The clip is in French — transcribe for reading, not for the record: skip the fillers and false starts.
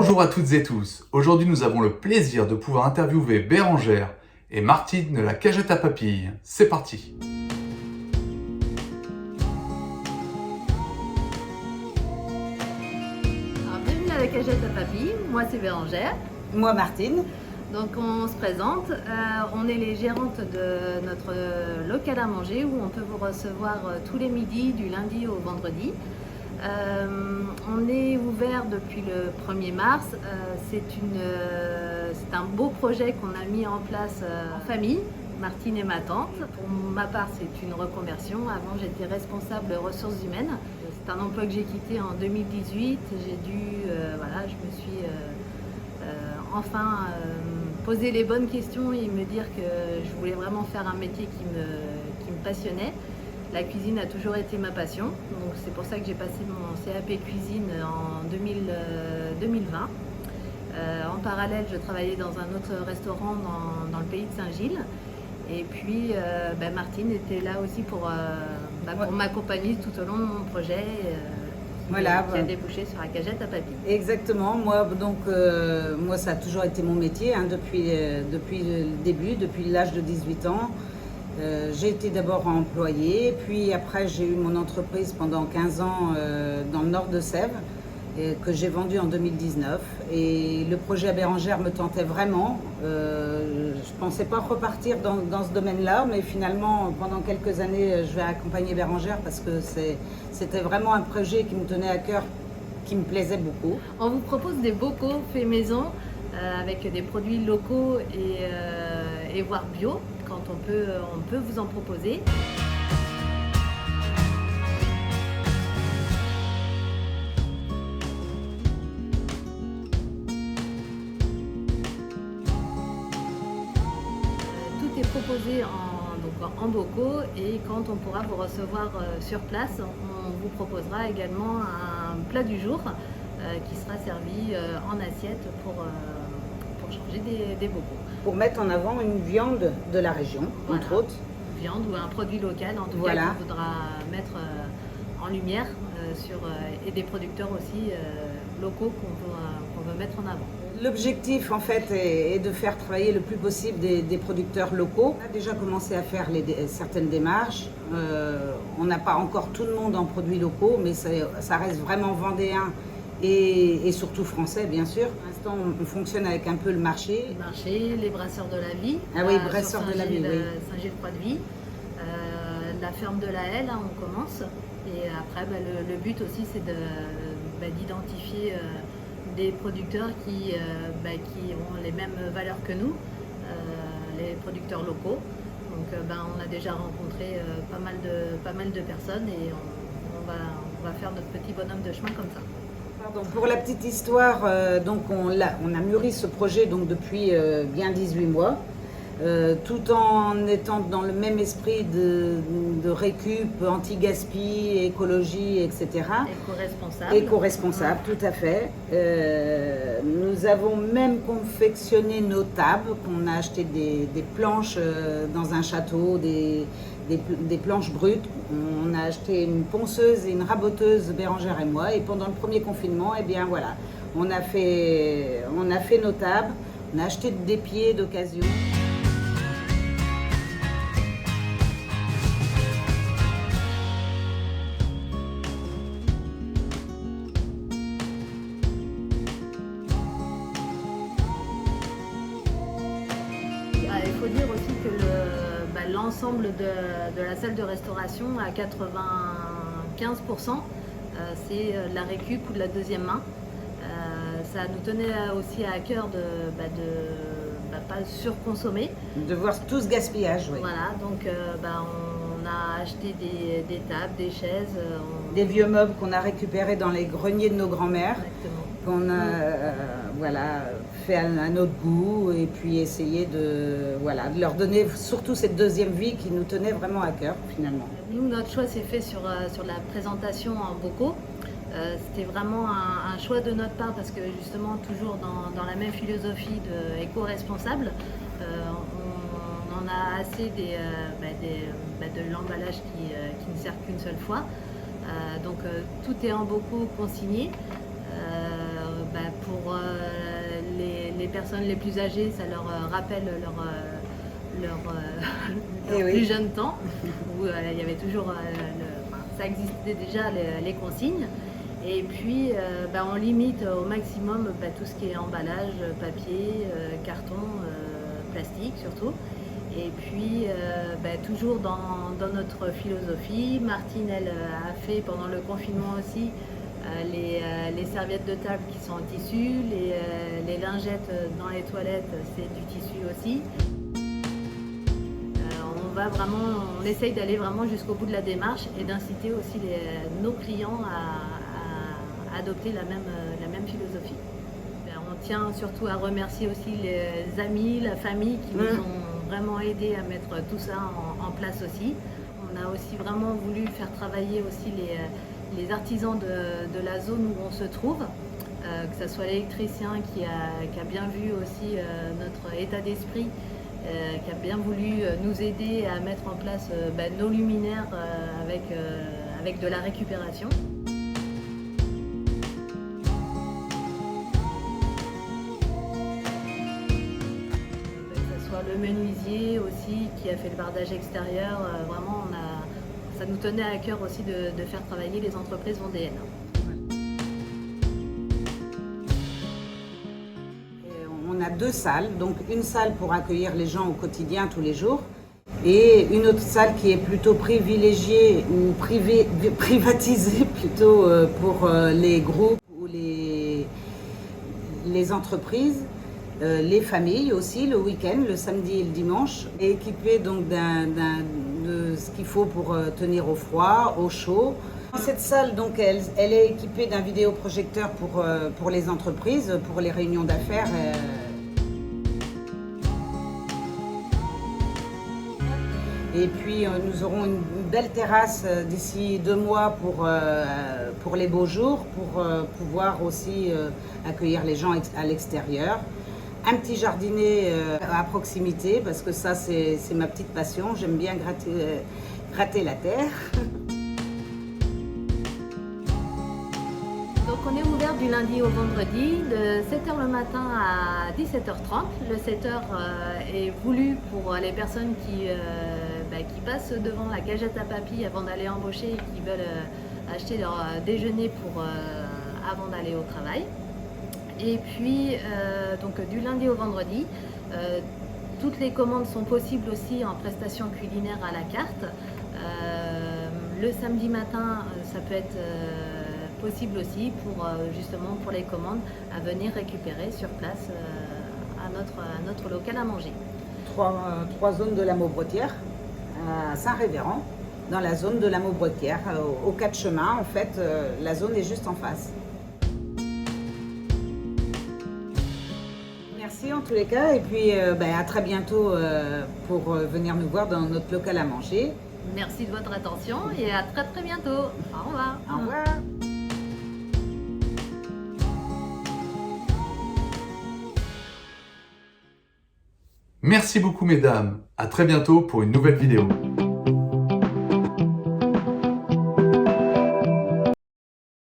Bonjour à toutes et tous. Aujourd'hui, nous avons le plaisir de pouvoir interviewer Bérangère et Martine de la Cagette à Papilles. C'est parti. Alors, bienvenue à la Cagette à Papilles. Moi, c'est Bérangère. Moi, Martine. Donc, on se présente. On est les gérantes de notre local à manger où on peut vous recevoir tous les midis, du lundi au vendredi. On est ouvert depuis le 1er mars. C'est un beau projet qu'on a mis en place en famille, Martine et ma tante. Pour ma part, c'est une reconversion. Avant, j'étais responsable ressources humaines. C'est un emploi que j'ai quitté en 2018. Je me suis enfin poser les bonnes questions et me dire que je voulais vraiment faire un métier qui me passionnait. La cuisine a toujours été ma passion, donc c'est pour ça que j'ai passé mon CAP cuisine en 2020. En parallèle, je travaillais dans un autre restaurant dans le pays de Saint-Gilles. Et puis, Martine était là aussi pour m'accompagner tout au long de mon projet. Qui a débouché sur la Cagette à Papilles. Exactement. Moi, ça a toujours été mon métier depuis le début, depuis l'âge de 18 ans. J'ai été d'abord employée, puis après j'ai eu mon entreprise pendant 15 ans dans le nord de Sèvres, que j'ai vendue en 2019. Et le projet à Bérangère me tentait vraiment. Je ne pensais pas repartir dans ce domaine-là, mais finalement, pendant quelques années, je vais accompagner Bérangère parce que c'était vraiment un projet qui me tenait à cœur, qui me plaisait beaucoup. On vous propose des bocaux faits maison avec des produits locaux et voire bio, quand on peut vous en proposer. Tout est proposé en bocaux, et quand on pourra vous recevoir sur place, on vous proposera également un plat du jour qui sera servi en assiette pour changer des bocaux. Pour mettre en avant une viande de la région, voilà. Entre autres. Viande ou un produit local, en tout cas, qu'on voudra mettre en lumière et des producteurs aussi locaux qu'on veut mettre en avant. L'objectif, en fait, est de faire travailler le plus possible des producteurs locaux. On a déjà commencé à faire certaines démarches. On n'a pas encore tout le monde en produits locaux, mais ça reste vraiment vendéen et surtout français, bien sûr. Pour l'instant, on fonctionne avec un peu le marché. Le marché, les brasseurs de la vie. Ah oui, brasseurs de la vie, oui. Saint-Gilles-Croix-de-Vie. La ferme de la Haie, là, on commence. Et après, le but aussi, c'est d'identifier des producteurs qui ont les mêmes valeurs que nous, les producteurs locaux. Donc on a déjà rencontré pas mal de personnes, et on va faire notre petit bonhomme de chemin comme ça. Pardon, pour la petite histoire, on a mûri ce projet depuis bien 18 mois. Tout en étant dans le même esprit de récup, anti-gaspi, écologie, etc. Éco-responsable. Éco-responsable, tout à fait. Nous avons même confectionné nos tables, qu'on a acheté des planches dans un château, des planches brutes. On a acheté une ponceuse et une raboteuse, Bérangère et moi, et pendant le premier confinement, on a fait nos tables, on a acheté des pieds d'occasion. Il faut dire aussi que l'ensemble de la salle de restauration, à 95%, c'est de la récup ou de la deuxième main. Ça nous tenait aussi à cœur de pas surconsommer. De voir tout ce gaspillage, oui. Voilà, donc on a acheté des tables, des chaises. Des vieux meubles qu'on a récupérés dans les greniers de nos grands-mères. Exactement. Qu'on a fait à notre goût, et puis essayer de leur donner surtout cette deuxième vie qui nous tenait vraiment à cœur finalement. Nous, notre choix s'est fait sur la présentation en bocaux. C'était vraiment un choix de notre part parce que justement toujours dans la même philosophie éco-responsable, on en a assez de l'emballage qui ne sert qu'une seule fois. Donc tout est en bocaux consigné. pour les personnes les plus âgées, ça leur rappelle leur oui. plus jeune temps, où il y avait toujours, ça existait déjà les consignes. Et puis on limite au maximum tout ce qui est emballage, papier, carton, plastique surtout. Et puis toujours dans notre philosophie, Martine elle a fait pendant le confinement aussi les serviettes de table qui sont en tissu, les lingettes dans les toilettes c'est du tissu aussi. On essaye d'aller vraiment jusqu'au bout de la démarche et d'inciter aussi nos clients à adopter la même philosophie. On tient surtout à remercier aussi les amis, la famille qui nous ont vraiment aidés à mettre tout ça en place aussi. On a aussi vraiment voulu faire travailler aussi les artisans de la zone où on se trouve, que ce soit l'électricien qui a bien vu aussi notre état d'esprit, qui a bien voulu nous aider à mettre en place nos luminaires avec de la récupération. Que ce soit le menuisier aussi qui a fait le bardage extérieur, vraiment ça nous tenait à cœur aussi de faire travailler les entreprises vendéennes. On a 2 salles, donc une salle pour accueillir les gens au quotidien tous les jours et une autre salle qui est plutôt privilégiée ou privatisée plutôt pour les groupes ou les entreprises, les familles aussi le week-end, le samedi et le dimanche, et équipée donc de ce qu'il faut pour tenir au froid, au chaud. Cette salle, donc, elle est équipée d'un vidéoprojecteur pour les entreprises, pour les réunions d'affaires. Et puis, nous aurons une belle terrasse d'ici 2 mois pour les beaux jours, pour pouvoir aussi accueillir les gens à l'extérieur. Un petit jardinet à proximité, parce que ça, c'est ma petite passion. J'aime bien gratter la terre. Donc on est ouvert du lundi au vendredi de 7h le matin à 17h30. Le 7h est voulu pour les personnes qui passent devant la cagette à papy avant d'aller embaucher et qui veulent acheter leur déjeuner avant d'aller au travail. Et puis donc du lundi au vendredi, toutes les commandes sont possibles aussi en prestation culinaire à la carte. Le samedi matin, ça peut être possible aussi justement pour les commandes à venir récupérer sur place à notre local à manger. 3 zones de la Maubretière, à Saint-Révérend, dans la zone de la Maubretière, aux 4 chemins. En fait, la zone est juste en face. Merci en tous les cas, et puis à très bientôt pour venir nous voir dans notre local à manger. Merci de votre attention et à très très bientôt. Au revoir. Au revoir. Merci beaucoup mesdames, à très bientôt pour une nouvelle vidéo.